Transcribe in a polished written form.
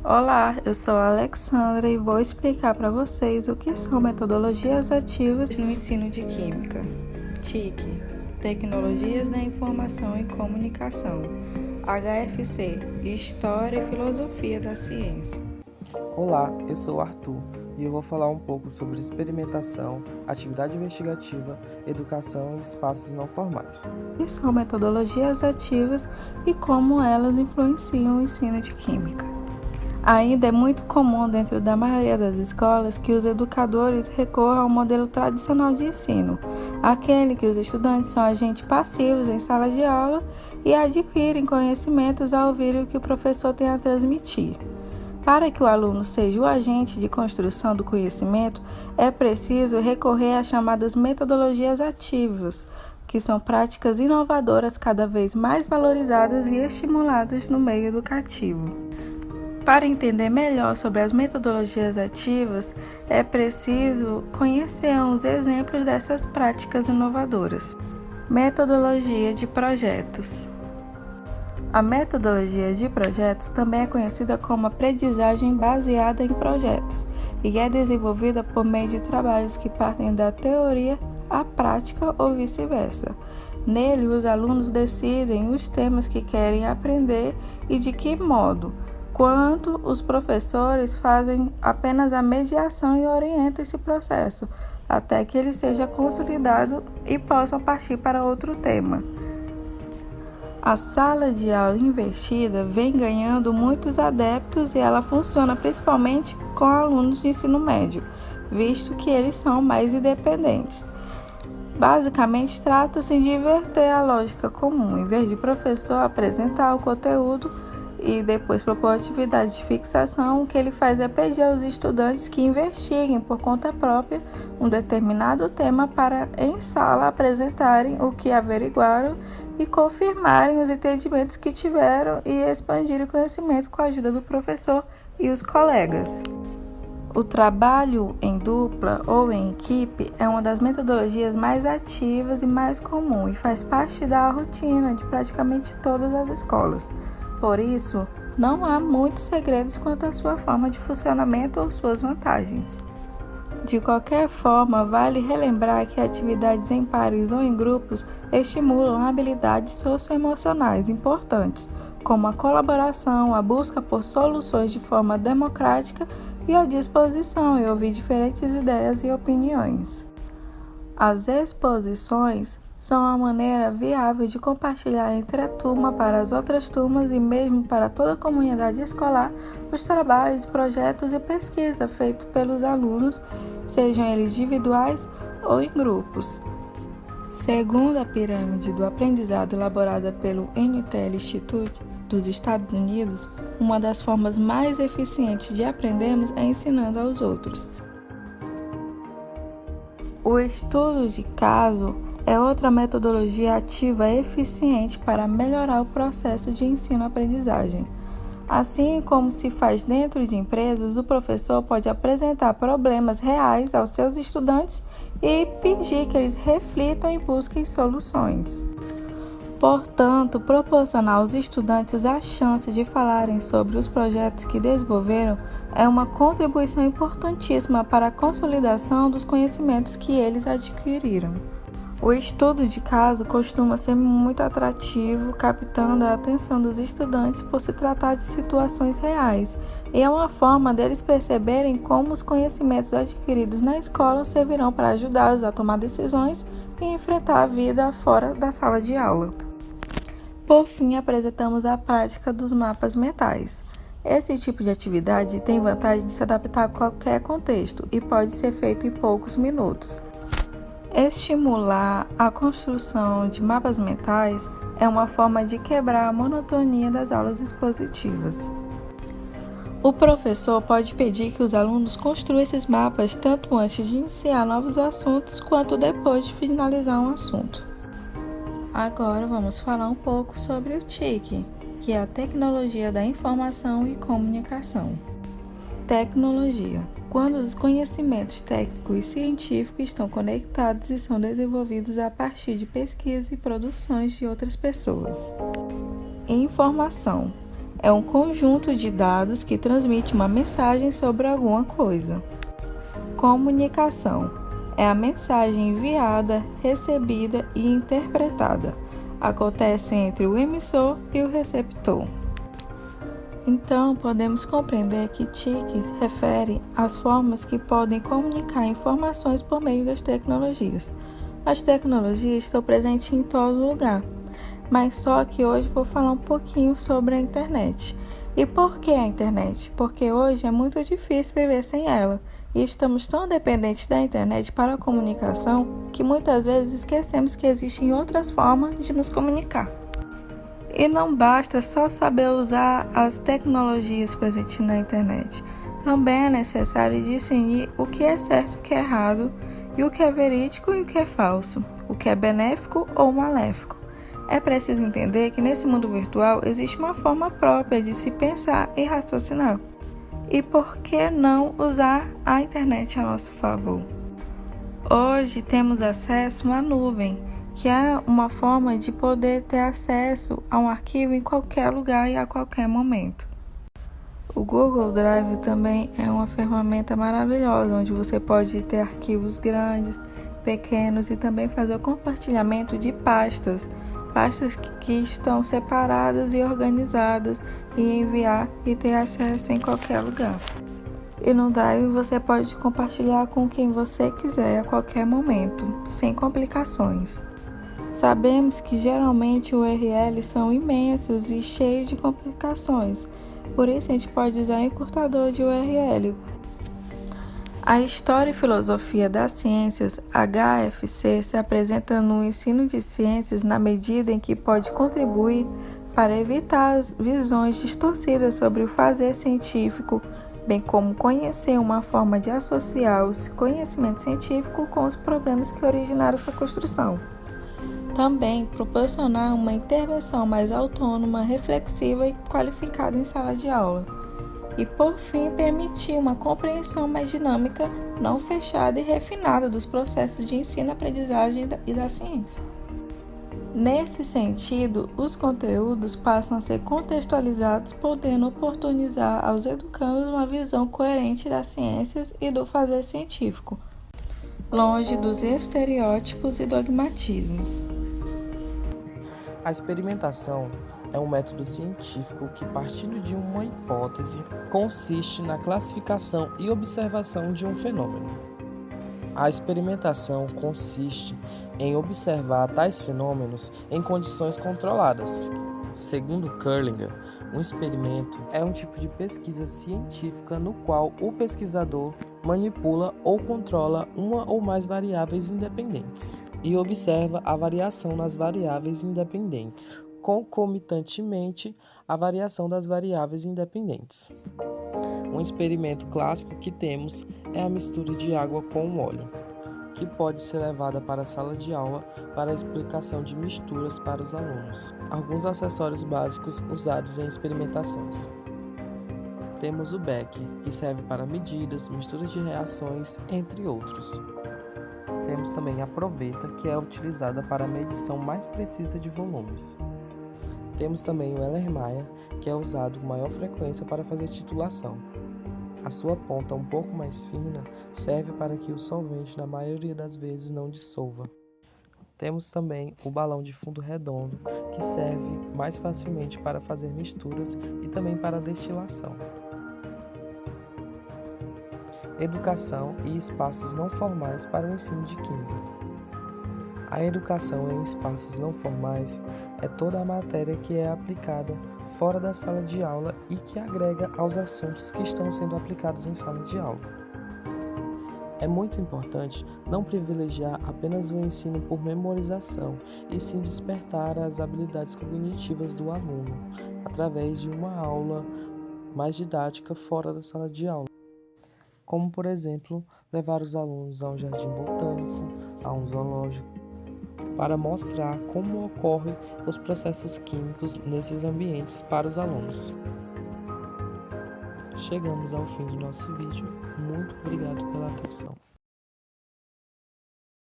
Olá, eu sou a Alexandra e vou explicar para vocês o que são metodologias ativas no ensino de Química. TIC, Tecnologias da Informação e Comunicação. HFC, História e Filosofia da Ciência. Olá, eu sou o Arthur e eu vou falar um pouco sobre experimentação, atividade investigativa, educação e espaços não formais. O que são metodologias ativas e como elas influenciam o ensino de Química? Ainda é muito comum dentro da maioria das escolas que os educadores recorram ao modelo tradicional de ensino, aquele que os estudantes são agentes passivos em sala de aula e adquirem conhecimentos ao ouvir o que o professor tem a transmitir. Para que o aluno seja o agente de construção do conhecimento, é preciso recorrer às chamadas metodologias ativas, que são práticas inovadoras cada vez mais valorizadas e estimuladas no meio educativo. Para entender melhor sobre as metodologias ativas, é preciso conhecer uns exemplos dessas práticas inovadoras. Metodologia de projetos. A metodologia de projetos também é conhecida como aprendizagem baseada em projetos e é desenvolvida por meio de trabalhos que partem da teoria à prática ou vice-versa. Nele, os alunos decidem os temas que querem aprender e de que modo, enquanto os professores fazem apenas a mediação e orientam esse processo, até que ele seja consolidado e possam partir para outro tema. A sala de aula invertida vem ganhando muitos adeptos e ela funciona principalmente com alunos de ensino médio, visto que eles são mais independentes. Basicamente, trata-se de inverter a lógica comum, em vez de o professor apresentar o conteúdo e depois propor atividade de fixação, o que ele faz é pedir aos estudantes que investiguem por conta própria um determinado tema para, em sala, apresentarem o que averiguaram e confirmarem os entendimentos que tiveram e expandirem o conhecimento com a ajuda do professor e os colegas. O trabalho em dupla ou em equipe é uma das metodologias mais ativas e mais comum e faz parte da rotina de praticamente todas as escolas. Por isso, não há muitos segredos quanto à sua forma de funcionamento ou suas vantagens. De qualquer forma, vale relembrar que atividades em pares ou em grupos estimulam habilidades socioemocionais importantes, como a colaboração, a busca por soluções de forma democrática e a disposição em ouvir diferentes ideias e opiniões. As exposições são a maneira viável de compartilhar entre a turma para as outras turmas e mesmo para toda a comunidade escolar os trabalhos, projetos e pesquisa feitos pelos alunos, sejam eles individuais ou em grupos. Segundo a pirâmide do aprendizado elaborada pelo NTL Institute dos Estados Unidos, uma das formas mais eficientes de aprendermos é ensinando aos outros. O estudo de caso é outra metodologia ativa eficiente para melhorar o processo de ensino-aprendizagem. Assim como se faz dentro de empresas, o professor pode apresentar problemas reais aos seus estudantes e pedir que eles reflitam e busquem soluções. Portanto, proporcionar aos estudantes a chance de falarem sobre os projetos que desenvolveram é uma contribuição importantíssima para a consolidação dos conhecimentos que eles adquiriram. O estudo de caso costuma ser muito atrativo, captando a atenção dos estudantes por se tratar de situações reais, e é uma forma deles perceberem como os conhecimentos adquiridos na escola servirão para ajudá-los a tomar decisões e enfrentar a vida fora da sala de aula. Por fim, apresentamos a prática dos mapas mentais. Esse tipo de atividade tem vantagem de se adaptar a qualquer contexto e pode ser feito em poucos minutos. Estimular a construção de mapas mentais é uma forma de quebrar a monotonia das aulas expositivas. O professor pode pedir que os alunos construam esses mapas tanto antes de iniciar novos assuntos quanto depois de finalizar um assunto. Agora vamos falar um pouco sobre o TIC, que é a Tecnologia da Informação e Comunicação. Tecnologia. Quando os conhecimentos técnicos e científicos estão conectados e são desenvolvidos a partir de pesquisa e produções de outras pessoas. Informação. é um conjunto de dados que transmite uma mensagem sobre alguma coisa. Comunicação é a mensagem enviada, recebida e interpretada. Acontece entre o emissor e o receptor. Então, podemos compreender que TIC refere às formas que podem comunicar informações por meio das tecnologias. As tecnologias estão presentes em todo lugar, mas só que hoje vou falar um pouquinho sobre a internet. E por que a internet? Porque hoje é muito difícil viver sem ela, e estamos tão dependentes da internet para a comunicação que muitas vezes esquecemos que existem outras formas de nos comunicar. E não basta só saber usar as tecnologias presentes na internet. Também é necessário discernir o que é certo e o que é errado, e o que é verídico e o que é falso, o que é benéfico ou maléfico. É preciso entender que nesse mundo virtual existe uma forma própria de se pensar e raciocinar. E por que não usar a internet a nosso favor? Hoje temos acesso à nuvem, que é uma forma de poder ter acesso a um arquivo em qualquer lugar e a qualquer momento. O Google Drive também é uma ferramenta maravilhosa, onde você pode ter arquivos grandes, pequenos e também fazer o compartilhamento de pastas que estão separadas e organizadas e enviar e ter acesso em qualquer lugar. E no Drive você pode compartilhar com quem você quiser a qualquer momento, sem complicações. Sabemos que geralmente URLs são imensos e cheios de complicações, por isso a gente pode usar encurtador de URL. A História e Filosofia das Ciências, HFC, se apresenta no ensino de ciências na medida em que pode contribuir para evitar as visões distorcidas sobre o fazer científico, bem como conhecer uma forma de associar o conhecimento científico com os problemas que originaram sua construção. Também proporcionar uma intervenção mais autônoma, reflexiva e qualificada em sala de aula. E, por fim, permitir uma compreensão mais dinâmica, não fechada e refinada dos processos de ensino-aprendizagem e da ciência. Nesse sentido, os conteúdos passam a ser contextualizados, podendo oportunizar aos educandos uma visão coerente das ciências e do fazer científico, longe dos estereótipos e dogmatismos. A experimentação é um método científico que, partindo de uma hipótese, consiste na classificação e observação de um fenômeno. A experimentação consiste em observar tais fenômenos em condições controladas. Segundo Curlinger, um experimento é um tipo de pesquisa científica no qual o pesquisador manipula ou controla uma ou mais variáveis independentes e observa a variação nas variáveis independentes, concomitantemente à variação das variáveis independentes. Um experimento clássico que temos é a mistura de água com óleo, que pode ser levada para a sala de aula para a explicação de misturas para os alunos. Alguns acessórios básicos usados em experimentações. Temos o Beck, que serve para medidas, misturas de reações, entre outros. Temos também a proveta, que é utilizada para a medição mais precisa de volumes. Temos também o Erlenmeyer, que é usado com maior frequência para fazer titulação. A sua ponta um pouco mais fina serve para que o solvente, na maioria das vezes, não dissolva. Temos também o balão de fundo redondo, que serve mais facilmente para fazer misturas e também para destilação. Educação e espaços não formais para o ensino de química. A educação em espaços não formais é toda a matéria que é aplicada fora da sala de aula e que agrega aos assuntos que estão sendo aplicados em sala de aula. É muito importante não privilegiar apenas o ensino por memorização, e sim despertar as habilidades cognitivas do aluno, através de uma aula mais didática fora da sala de aula. Como, por exemplo, levar os alunos a um jardim botânico, a um zoológico, para mostrar como ocorrem os processos químicos nesses ambientes para os alunos. Chegamos ao fim do nosso vídeo. Muito obrigado pela atenção.